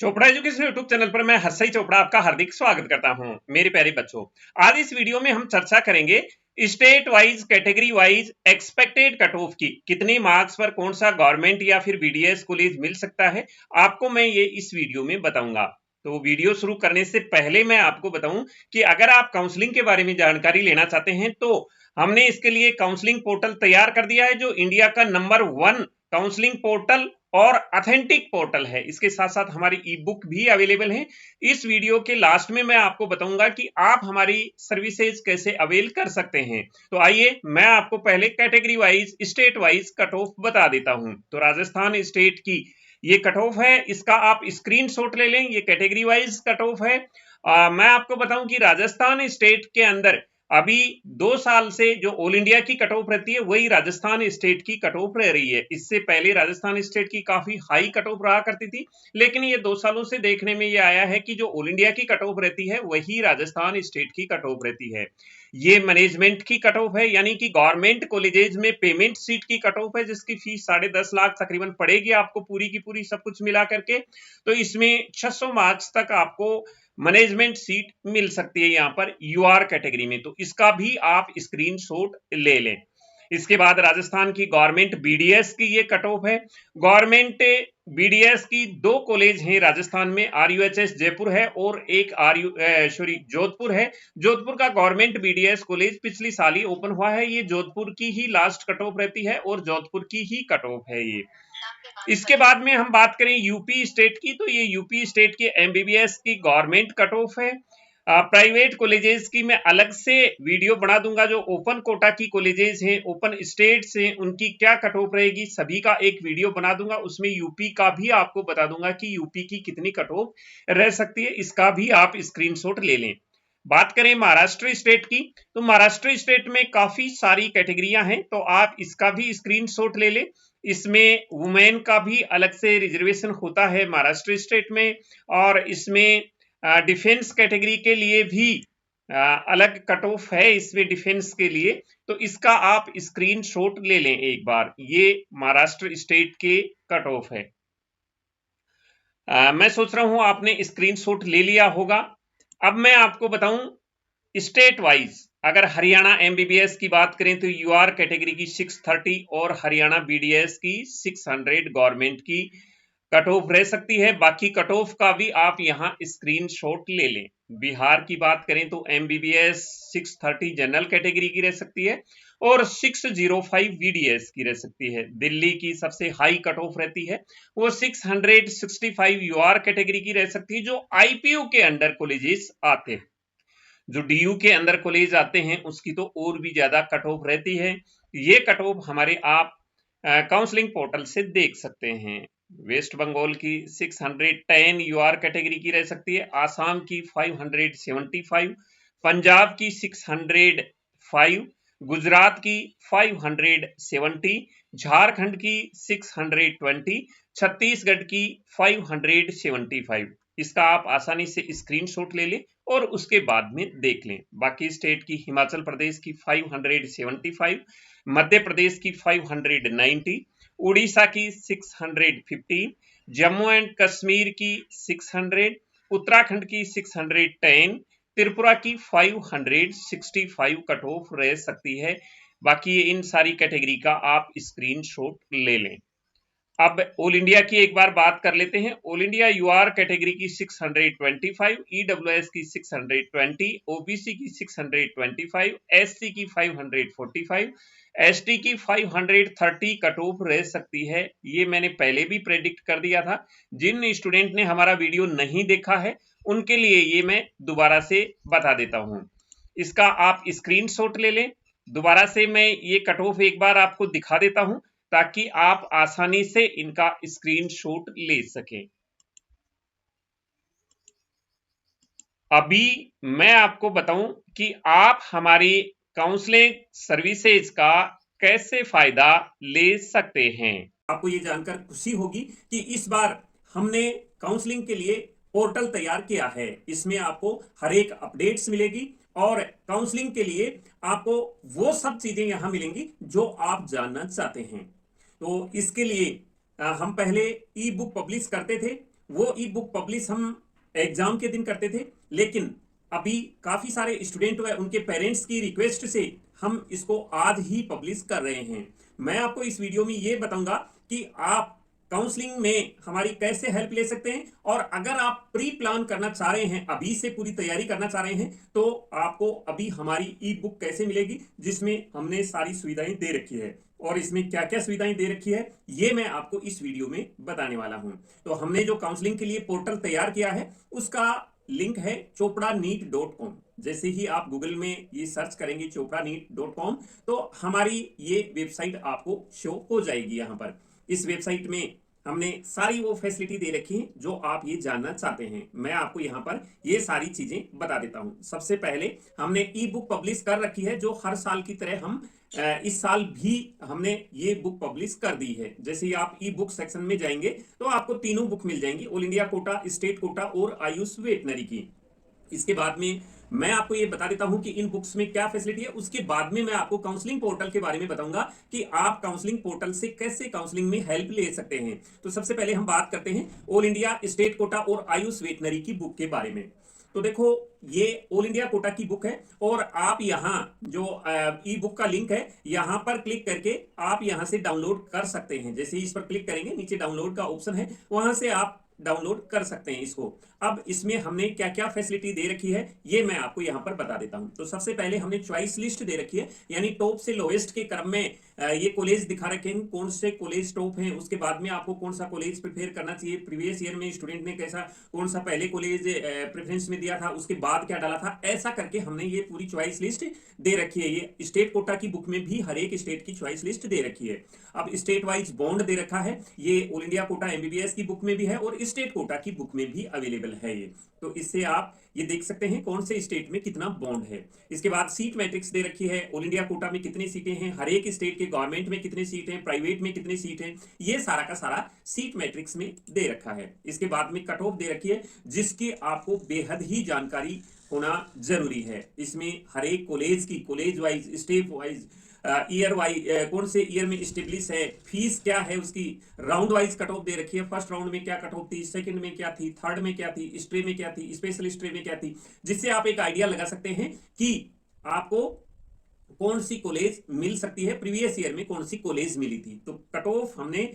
Chopra education YouTube channel पर मैं हर्षई चोपड़ा आपका हार्दिक स्वागत करता हूं। मेरे प्यारे बच्चों, आज इस वीडियो में हम चर्चा करेंगे state wise category wise expected cut off की कितने मार्क्स पर कौन सा गवर्नमेंट या फिर बीडीएस कॉलेज मिल सकता है। आपको मैं ये इस वीडियो में बताऊंगा। तो वीडियो शुरू करने से पहले मैं आपको बताऊं कि अगर आप काउंसलिंग के बारे में जानकारी लेना चाहते हैं तो हमने इसके लिए काउंसलिंग पोर्टल तैयार कर दिया है, जो इंडिया का नंबर 1 काउंसलिंग पोर्टल और ऑथेंटिक पोर्टल है। इसके साथ साथ हमारी ई बुक भी अवेलेबल है। इस वीडियो के लास्ट में मैं आपको बताऊंगा कि आप हमारी सर्विसेज कैसे अवेल कर सकते हैं। तो आइए मैं आपको पहले category wise state wise cut off बता देता हूं। तो राजस्थान स्टेट की ये कट ऑफ है, इसका आप स्क्रीनशॉट ले लें। ये कैटेगरी वाइज कट ऑफ है। मैं आपको बताऊं कि राजस्थान स्टेट के अंदर अभी 2 साल से जो ऑल इंडिया की कट ऑफ रहती है वही राजस्थान स्टेट की कट ऑफ रह रही है। इससे पहले राजस्थान स्टेट की काफी हाई कट ऑफ रहा करती थी, लेकिन ये 2 सालों से देखने में ये आया है कि जो ऑल इंडिया की कट ऑफ रहती है वही राजस्थान स्टेट की कट ऑफ रहती है। ये मैनेजमेंट की कट ऑफ है, यानी कि गवर्नमेंट कॉलेजेस में पेमेंट सीट की कट ऑफ है, जिसकी फीस 10.5 लाख तकरीबन पड़ेगी आपको, पूरी की पूरी सब कुछ मिला करके। तो इसमें 600 मार्क्स तक आपको मैनेजमेंट सीट मिल सकती है यहाँ पर यूआर कैटेगरी में। तो इसका भी आप स्क्रीनशॉट ले लें। इसके बाद राजस्थान की गवर्नमेंट बीडीएस की ये कट ऑफ है। गवर्नमेंट बीडीएस की 2 कॉलेज हैं राजस्थान में, आरयूएचएस जयपुर है और एक जोधपुर है। जोधपुर का गवर्नमेंट बीडीएस कॉलेज पिछली साल ही ओपन हुआ है। ये जोधपुर की ही लास्ट कट ऑफ रहती है और जोधपुर की ही कट ऑफ है ये। इसके बाद में हम बात करें यूपी स्टेट की, तो ये यूपी स्टेट के एमबीबीएस की गवर्नमेंट कट ऑफ है। प्राइवेट कॉलेजेस की मैं अलग से वीडियो बना दूंगा। जो ओपन कोटा की कॉलेजेस हैं, ओपन स्टेट्स हैं, उनकी क्या कट ऑफ रहेगी सभी का एक वीडियो बना दूंगा। उसमें यूपी का भी आपको बता दूंगा कि यूपी की कितनी कट ऑफ रह सकती है। इसका भी आप स्क्रीनशॉट ले लें। बात करें महाराष्ट्र स्टेट की, तो महाराष्ट्र स्टेट में काफी सारी कैटेगरियां हैं, तो आप इसका भी स्क्रीनशॉट ले लें। इसमें वुमेन का भी अलग से रिजर्वेशन होता है महाराष्ट्र स्टेट में, और इसमें डिफेंस कैटेगरी के लिए भी अलग कट ऑफ है इसमें डिफेंस के लिए। तो इसका आप स्क्रीनशॉट ले लें एक बार। ये महाराष्ट्र स्टेट के कट ऑफ है। मैं सोच रहा हूं आपने स्क्रीनशॉट ले लिया होगा। अब मैं आपको बताऊं स्टेट वाइज, अगर हरियाणा एमबीबीएस की बात करें तो यूआर कैटेगरी की 630 और हरियाणा बीडीएस की 600 गवर्नमेंट की कट ऑफ रह सकती है। बाकी कट ऑफ का भी आप यहां स्क्रीनशॉट ले लें। बिहार की बात करें तो एमबीबीएस 630 जनरल कैटेगरी की रह सकती है और 605 बीडीएस की रह सकती है। दिल्ली की सबसे हाई कट ऑफ रहती है, वो 665 यूआर कैटेगरी की रह सकती है, जो आईपीयू के अंडर कॉलेजेस आते हैं। जो डीयू के अंदर कॉलेज आते हैं उसकी तो और भी ज्यादा कट ऑफ रहती है। ये कट ऑफ हमारे आप काउंसलिंग पोर्टल से देख सकते हैं। वेस्ट बंगाल की 610 यूआर कैटेगरी की रह सकती है, आसाम की 575, पंजाब की 605, गुजरात की 570, झारखंड की 620, छत्तीसगढ़ की 575। इसका आप आसानी से स्क्रीनशॉट ले लें और उसके बाद में देख लें। बाकी स्टेट की हिमाचल प्रदेश की 575, मध्य प्रदेश की 590, उड़ीसा की 650, जम्मू एंड कश्मीर की 600, उत्तराखंड की 610, त्रिपुरा की 565 कट ऑफ रह सकती है। बाकी इन सारी कैटेगरी का आप स्क्रीनशॉट ले लें। अब ऑल इंडिया की एक बार बात कर लेते हैं। ऑल इंडिया यूआर कैटेगरी की 625, ईडब्ल्यूएस की 620, ओबीसी की 625, एससी की 545, एसटी की 530 कट ऑफ रह सकती है। ये मैंने पहले भी प्रेडिक्ट कर दिया था। जिन स्टूडेंट ने हमारा वीडियो नहीं देखा है उनके लिए ये मैं दोबारा से बता देता हूं। इसका आप स्क्रीनशॉट ले लें। दोबारा से मैं ये कट ऑफ एक बार आपको दिखा देता हूं ताकि आप आसानी से इनका स्क्रीनशॉट ले सकें। अभी मैं आपको बताऊं कि आप हमारी काउंसलिंग सर्विसेज का कैसे फायदा ले सकते हैं। आपको ये जानकर खुशी होगी कि इस बार हमने काउंसलिंग के लिए पोर्टल तैयार किया है। इसमें आपको हर एक अपडेट्स मिलेगी और काउंसलिंग के लिए आपको वो सब चीजें यहां मिलेंगी जो आप जानना चाहते हैं। तो इसके लिए हम पहले ई बुक पब्लिश करते थे वो ई बुक पब्लिश हम एग्जाम के दिन करते थे, लेकिन अभी काफी सारे स्टूडेंट व उनके पेरेंट्स की रिक्वेस्ट से हम इसको आज ही पब्लिश कर रहे हैं। मैं आपको इस वीडियो में ये बताऊंगा कि आप काउंसलिंग में हमारी कैसे हेल्प ले सकते हैं, और अगर आप प्री प्लान करना चाह रहे हैं, अभी से पूरी तैयारी करना चाह रहे हैं, तो आपको अभी हमारी ई बुक कैसे मिलेगी जिसमें हमने सारी सुविधाएं दे रखी है, और इसमें क्या क्या सुविधाएं दे रखी है ये मैं आपको इस वीडियो में बताने वाला हूं। तो हमने जो काउंसलिंग के लिए पोर्टल तैयार किया है उसका लिंक है chopraneet.com। जैसे ही आप गूगल में ये सर्च करेंगे chopraneet.com, तो हमारी ये वेबसाइट आपको शो हो जाएगी। यहाँ पर इस वेबसाइट में हमने सारी वो फैसिलिटी दे रखी है जो आप ये जानना चाहते हैं। मैं आपको यहाँ पर ये सारी चीजें बता देता हूँ। सबसे पहले हमने ई बुक पब्लिश कर रखी है, जो हर साल की तरह हम इस साल भी हमने ये बुक पब्लिश कर दी है। जैसे ही आप ई बुक सेक्शन में जाएंगे तो आपको तीनों बुक मिल जाएंगी, all India quota, state quota और आयुष वेटनरी की। इसके बाद में मैं आपको ये बता देता हूं कि इन बुक्स में क्या फैसिलिटी है। उसके बाद में मैं आपको काउंसलिंग पोर्टल के बारे में बताऊंगा कि आप काउंसलिंग पोर्टल से कैसे काउंसलिंग में हेल्प ले सकते हैं। तो सबसे पहले हम बात करते हैं ऑल इंडिया, स्टेट कोटा और आयुष वेटनरी की बुक के बारे में। तो देखो, ये ऑल इंडिया कोटा की बुक है, और आप यहाँ जो ई बुक का लिंक है यहाँ पर क्लिक करके आप यहाँ से डाउनलोड कर सकते हैं। जैसे इस पर क्लिक करेंगे, नीचे डाउनलोड का ऑप्शन है, वहां से आप डाउनलोड कर सकते हैं इसको। अब इसमें हमने क्या क्या फैसिलिटी दे रखी है ये मैं आपको यहाँ पर बता देता हूँ। तो सबसे पहले हमने चॉइस लिस्ट दे रखी है, यानी टॉप से लोएस्ट के क्रम में ये कॉलेज दिखा रखे हैं, कौन से कॉलेज टॉप हैं। उसके बाद में आपको कौन सा कॉलेज प्रिफेयर करना चाहिए, प्रीवियस ईयर में स्टूडेंट ने कैसा, कौन सा पहले कॉलेज प्रेफरेंस में दिया था, उसके बाद क्या डाला था, ऐसा करके हमने ये पूरी चॉइस लिस्ट दे रखी है। ये स्टेट कोटा की बुक में भी हर एक स्टेट की चॉइस लिस्ट दे रखी है। अब स्टेट वाइज बॉन्ड दे रखा है, ये ऑल इंडिया कोटा एमबीबीएस की बुक में भी है और स्टेट कोटा की बुक में भी अवेलेबल है ये। तो इससे आप ये देख सकते हैं कौन से स्टेट में कितना बॉन्ड है। इसके बाद सीट मैट्रिक्स दे रखी है, ऑल इंडिया कोटा में कितनी सीटें हैं, हर एक स्टेट के गवर्नमेंट में कितनी सीट हैं, प्राइवेट में कितनी सीट हैं, ये सारा का सारा सीट मैट्रिक्स में दे रखा है। इसके बाद में कट ऑफ दे रखी है, जिसकी आपको बेहद ही जानकारी होना जरूरी है। इसमें हर एक कॉलेज की college wise, step wise, year wise, कौन से ईयर में स्टेब्लिश है, फीस क्या है उसकी, राउंड वाइज कट ऑफ दे रखी है। फर्स्ट राउंड में क्या कट ऑफ थी, सेकंड में क्या थी, थर्ड में क्या थी, स्ट्रे में क्या थी, स्पेशल स्ट्रे में क्या थी, जिससे आप एक आइडिया लगा सकते हैं कि आपको कौन सी कॉलेज मिल सकती है, प्रीवियस ईयर में कौन सी कॉलेज मिली थी। तो कट ऑफ हमने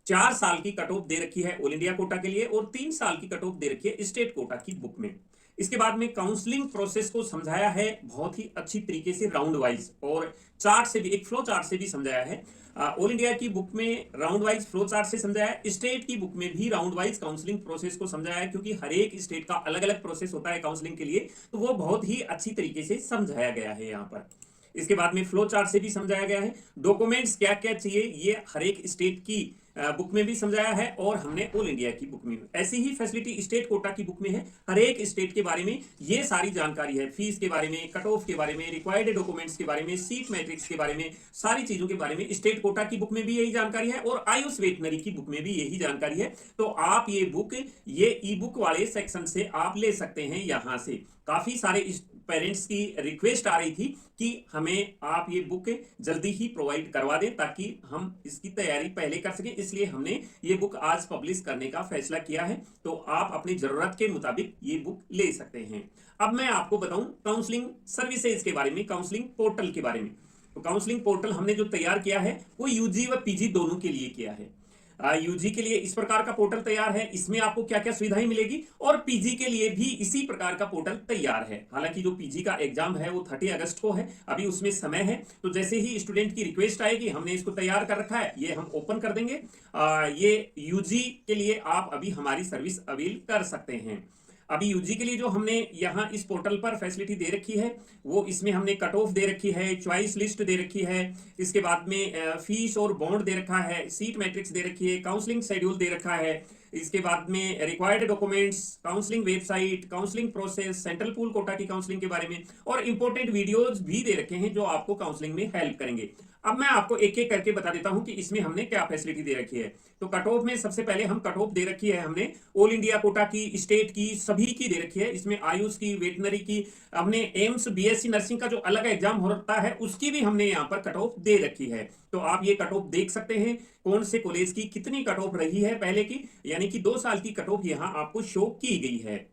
4 साल की कट ऑफ दे रखी है ऑल इंडिया कोटा के लिए, और 3 साल की कट ऑफ दे रखी है स्टेट कोटा की बुक में। इसके बाद में काउंसलिंग प्रोसेस को समझाया है बहुत ही अच्छी तरीके से, राउंड वाइज और चार्ट से भी, एक फ्लो चार्ट से भी समझाया है। ऑल इंडिया की बुक में राउंड वाइज फ्लो चार्ट से समझाया है, स्टेट की बुक में भी राउंड वाइज काउंसलिंग प्रोसेस को समझाया है, क्योंकि हर एक स्टेट का अलग अलग प्रोसेस होता है काउंसलिंग के लिए, तो वो बहुत ही अच्छी तरीके से समझाया गया है यहाँ पर। इसके बाद में फ्लो चार्ट से भी समझाया गया है, डॉक्यूमेंट्स क्या क्या चाहिए ये हर एक स्टेट की बुक में भी समझाया है, और हमने ऑल इंडिया की बुक में ऐसी ही फैसिलिटी स्टेट कोटा की बुक में है। हर एक स्टेट के बारे में ये सारी जानकारी है, फीस के बारे में, कट ऑफ के बारे में, रिक्वायर्ड डॉक्यूमेंट्स के बारे में, सीट मैट्रिक्स के बारे में, सारी चीजों के बारे में स्टेट कोटा की बुक में भी यही जानकारी है, और आयुष वेटनरी की बुक में भी यही जानकारी है। तो आप ये बुक, ये ई बुक वाले सेक्शन से आप ले सकते हैं। यहाँ से काफी सारे पेरेंट्स की रिक्वेस्ट आ रही थी कि हमें आप ये बुक जल्दी ही प्रोवाइड करवा दें ताकि हम इसकी तैयारी पहले कर सकें, इसलिए हमने ये बुक आज पब्लिश करने का फैसला किया है। तो आप अपनी जरूरत के मुताबिक ये बुक ले सकते हैं। अब मैं आपको बताऊं काउंसलिंग सर्विसेज के बारे में, काउंसलिंग पोर्टल के बारे में। तो काउंसलिंग पोर्टल हमने जो तैयार किया है वो यूजी व पीजी दोनों के लिए किया है। यूजी के लिए इस प्रकार का पोर्टल तैयार है, इसमें आपको क्या क्या सुविधाएं मिलेगी, और पीजी के लिए भी इसी प्रकार का पोर्टल तैयार है। हालांकि जो पीजी का एग्जाम है वो 30 अगस्त को है, अभी उसमें समय है। तो जैसे ही स्टूडेंट की रिक्वेस्ट आएगी, हमने इसको तैयार कर रखा है, ये हम ओपन कर देंगे। ये यूजी के लिए आप अभी हमारी सर्विस अवेल कर सकते हैं। अभी यूजी के लिए जो हमने यहाँ इस पोर्टल पर फैसिलिटी दे रखी है वो, इसमें हमने कट ऑफ दे रखी है, चॉइस लिस्ट दे रखी है, इसके बाद में फीस और बॉन्ड दे रखा है, सीट मैट्रिक्स दे रखी है, काउंसलिंग शेड्यूल दे रखा है, इसके बाद में required documents, counselling website, counselling process, central pool quota की काउंसलिंग के बारे में, और इंपॉर्टेंट वीडियोज भी दे रखे हैं जो आपको काउंसलिंग में हेल्प करेंगे। अब मैं आपको एक एक करके बता देता हूं कि इसमें हमने क्या फैसिलिटी दे रखी है। तो कट ऑफ में सबसे पहले हम कट ऑफ दे रखी है हमने ऑल इंडिया कोटा की, स्टेट की, सभी की दे रखी है। इसमें आयुष की, वेटनरी की, हमने एम्स बीएससी नर्सिंग का जो अलग एग्जाम होता है उसकी भी हमने यहाँ पर कट ऑफ दे रखी है। तो आप ये कट ऑफ देख सकते हैं कौन से कॉलेज की कितनी कट ऑफ रही है पहले की, यानी कि 2 साल की कट ऑफ यहाँ आपको शो की गई है।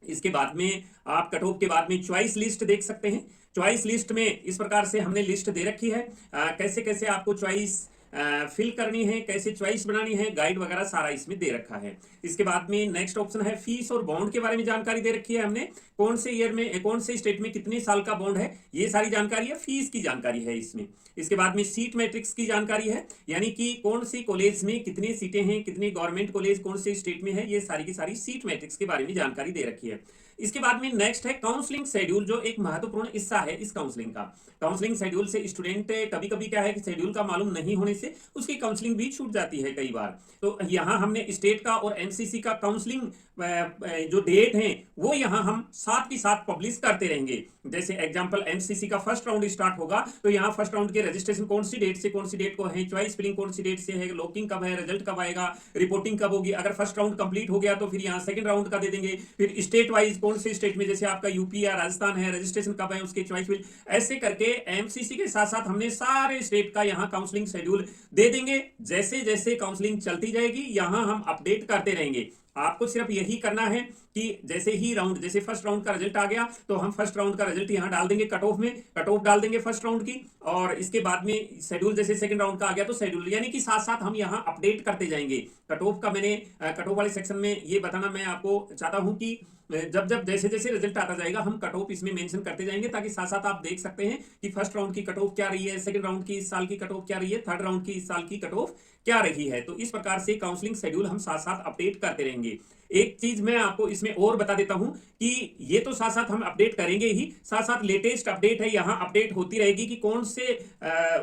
इसके बाद में आप कट ऑफ के बाद में चॉइस लिस्ट देख सकते हैं। चॉइस लिस्ट में इस प्रकार से हमने लिस्ट दे रखी है, कैसे कैसे आपको चॉइस फिल करनी है, कैसे चॉइस बनानी है, गाइड वगैरह सारा इसमें दे रखा है। इसके बाद में नेक्स्ट ऑप्शन है फीस और बॉन्ड के बारे में जानकारी दे रखी है हमने, कौन से ईयर में कौन से स्टेट में कितने साल का बॉन्ड है, ये सारी जानकारी है। फीस की जानकारी है इसमें। इसके बाद में सीट मैट्रिक्स की जानकारी है, यानी कि कौन सी कॉलेज में कितनी सीटें हैं, कितनी गवर्नमेंट कॉलेज कौन से स्टेट में है, ये सारी की सारी सीट मैट्रिक्स के बारे में जानकारी दे रखी है। इसके बाद में नेक्स्ट है काउंसलिंग शेड्यूल, जो एक महत्वपूर्ण हिस्सा है इस काउंसलिंग का। काउंसलिंग शेड्यूल से स्टूडेंट कभी कभी क्या है कि शेड्यूल का मालूम नहीं होने से उसकी काउंसलिंग भी छूट जाती है कई बार। तो यहाँ हमने स्टेट का और एनसीसी का काउंसलिंग जो डेट है वो यहाँ हम साथ के साथ पब्लिश करते रहेंगे। जैसे एग्जांपल एनसीसी का फर्स्ट राउंड स्टार्ट होगा तो यहाँ फर्स्ट राउंड के रजिस्ट्रेशन कौन सी डेट से कौन सी डेट को है, चॉइस फिलिंग कौन सी डेट से है, लॉकिंग कब है, रिजल्ट कब आएगा, रिपोर्टिंग कब होगी। अगर फर्स्ट राउंड कंप्लीट हो गया तो फिर यहाँ सेकंड राउंड का दे देंगे। फिर स्टेट वाइज कौन से स्टेट में, जैसे आपका यूपी या राजस्थान है, रजिस्ट्रेशन कब है उसके चॉइस फिल, ऐसे करके एमसीसी के साथ साथ हमने सारे स्टेट का यहाँ काउंसलिंग शेड्यूल दे देंगे। जैसे जैसे काउंसलिंग चलती जाएगी यहाँ हम अपडेट करते रहेंगे। आपको सिर्फ यही करना है कि जैसे ही राउंड, जैसे फर्स्ट राउंड का रिजल्ट आ गया तो हम फर्स्ट राउंड का रिजल्ट यहां डाल देंगे कट ऑफ में, कट ऑफ डाल देंगे फर्स्ट राउंड की, और इसके बाद में शेड्यूल जैसे सेकंड राउंड का आ गया तो शेड्यूल, यानी कि साथ साथ हम यहां अपडेट करते जाएंगे। कट ऑफ का मैंने कट ऑफ वाले सेक्शन में ये बताना मैं आपको चाहता हूं कि जब जब जैसे जैसे रिजल्ट आता जाएगा हम कट ऑफ इसमें मेंशन करते जाएंगे, ताकि साथ साथ आप देख सकते हैं कि फर्स्ट राउंड की कट ऑफ क्या रही है, सेकंड राउंड की इस साल की कट ऑफ क्या रही है, थर्ड राउंड की इस साल की कट ऑफ क्या रही है। तो इस प्रकार से काउंसलिंग शेड्यूल हम साथ साथ अपडेट करते रहेंगे। एक चीज मैं आपको इसमें और बता देता हूं कि ये तो साथ साथ हम अपडेट करेंगे ही, साथ साथ लेटेस्ट अपडेट है यहाँ अपडेट होती रहेगी कि कौन से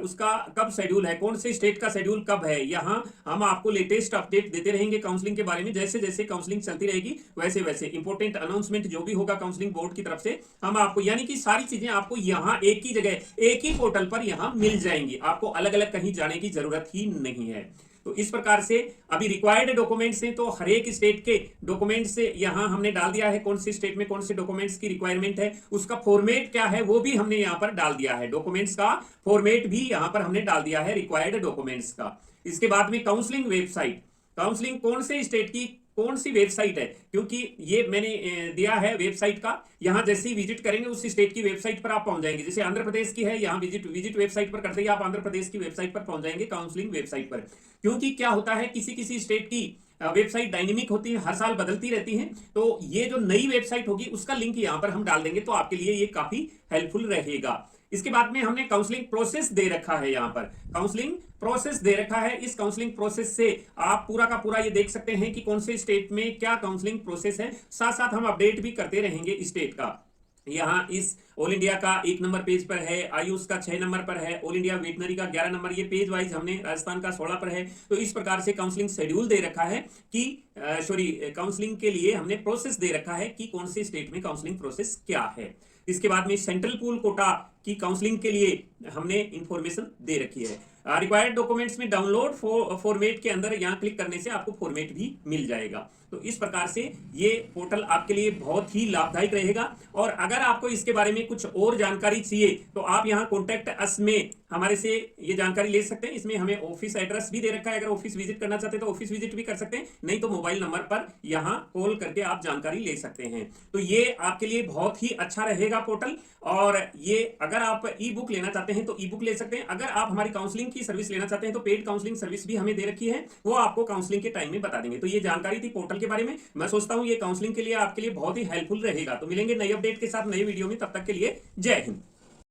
उसका कब शेड्यूल है, कौन से स्टेट का शेड्यूल कब है। यहाँ हम आपको लेटेस्ट अपडेट देते रहेंगे काउंसलिंग के बारे में। जैसे जैसे काउंसलिंग चलती रहेगी वैसे वैसे इंपॉर्टेंट अनाउंसमेंट जो भी होगा काउंसलिंग बोर्ड की तरफ से हम आपको, यानी कि सारी चीजें आपको यहाँ एक ही जगह एक ही पोर्टल पर यहाँ मिल जाएंगी, आपको अलग अलग कहीं जाने की जरूरत ही नहीं है। तो इस प्रकार से अभी रिक्वायर्ड डॉक्यूमेंट्स हैं तो हर एक स्टेट के डॉक्यूमेंट्स यहां हमने डाल दिया है, कौन से स्टेट में कौन से डॉक्यूमेंट्स की रिक्वायरमेंट है, उसका फॉर्मेट क्या है वो भी हमने यहां पर डाल दिया है। डॉक्यूमेंट्स का फॉर्मेट भी यहां पर हमने डाल दिया है रिक्वायर्ड डॉक्यूमेंट्स का। इसके बाद में काउंसलिंग वेबसाइट, काउंसलिंग कौन से स्टेट की कौन सी वेबसाइट है, क्योंकि ये मैंने दिया है वेबसाइट का, यहां जैसे ही विजिट करेंगे उस स्टेट की वेबसाइट पर आप पहुंच जाएंगे। जैसे आंध्र प्रदेश की है, यहां विजिट वेबसाइट पर करते ही आप आंध्र प्रदेश की वेबसाइट पर पहुंच जाएंगे, काउंसलिंग वेबसाइट पर। क्योंकि क्या होता है किसी किसी स्टेट की वेबसाइट डायनेमिक होती है, हर साल बदलती रहती है, तो ये जो नई वेबसाइट होगी उसका लिंक यहां पर हम डाल देंगे तो आपके लिए ये काफी हेल्पफुल रहेगा। इसके बाद में हमने काउंसलिंग प्रोसेस दे रखा है, यहाँ पर काउंसलिंग प्रोसेस दे रखा है। इस काउंसलिंग प्रोसेस से आप पूरा का पूरा ये देख सकते हैं कि कौन से स्टेट में क्या काउंसलिंग प्रोसेस है, साथ साथ हम अपडेट भी करते रहेंगे स्टेट का। यहाँ इस ऑल इंडिया का 1 नंबर पेज पर है, आयुष का 6 नंबर पर है, ऑल इंडिया वेटनरी का 11 नंबर, ये पेज वाइज हमने राजस्थान का 16 पर है। तो इस प्रकार से काउंसलिंग शेड्यूल दे रखा है कि काउंसलिंग के लिए हमने प्रोसेस दे रखा है कि कौन से स्टेट में काउंसलिंग प्रोसेस क्या है। इसके बाद में सेंट्रल पूल कोटा की काउंसलिंग के लिए हमने इंफॉर्मेशन दे रखी है। रिक्वायर्ड डॉक्यूमेंट्स में डाउनलोड फॉर्मेट के अंदर यहाँ क्लिक करने से आपको फॉर्मेट भी मिल जाएगा। तो इस प्रकार से ये पोर्टल आपके लिए बहुत ही लाभदायक रहेगा। और अगर आपको इसके बारे में कुछ और जानकारी चाहिए तो आप यहाँ कॉन्टैक्ट अस में हमारे से ये जानकारी ले सकते हैं। इसमें हमें ऑफिस एड्रेस भी दे रखा है, अगर ऑफिस विजिट करना चाहते हैं तो ऑफिस विजिट भी कर सकते हैं, नहीं तो मोबाइल नंबर पर यहाँ कॉल करके आप जानकारी ले सकते हैं। तो ये आपके लिए बहुत ही अच्छा रहेगा पोर्टल। और ये अगर आप ई बुक लेना चाहते हैं तो ई बुक ले सकते हैं। अगर आप हमारी काउंसलिंग की सर्विस लेना चाहते हैं तो पेड काउंसलिंग सर्विस भी हमें दे रखी है, वो आपको काउंसलिंग के टाइम में बता देंगे। तो ये जानकारी थी पोर्टल के बारे में। मैं सोचता हूं ये काउंसलिंग के लिए आपके लिए बहुत ही हेल्पफुल रहेगा। तो मिलेंगे नई अपडेट के साथ नई वीडियो में, तब तक के लिए जय हिंद।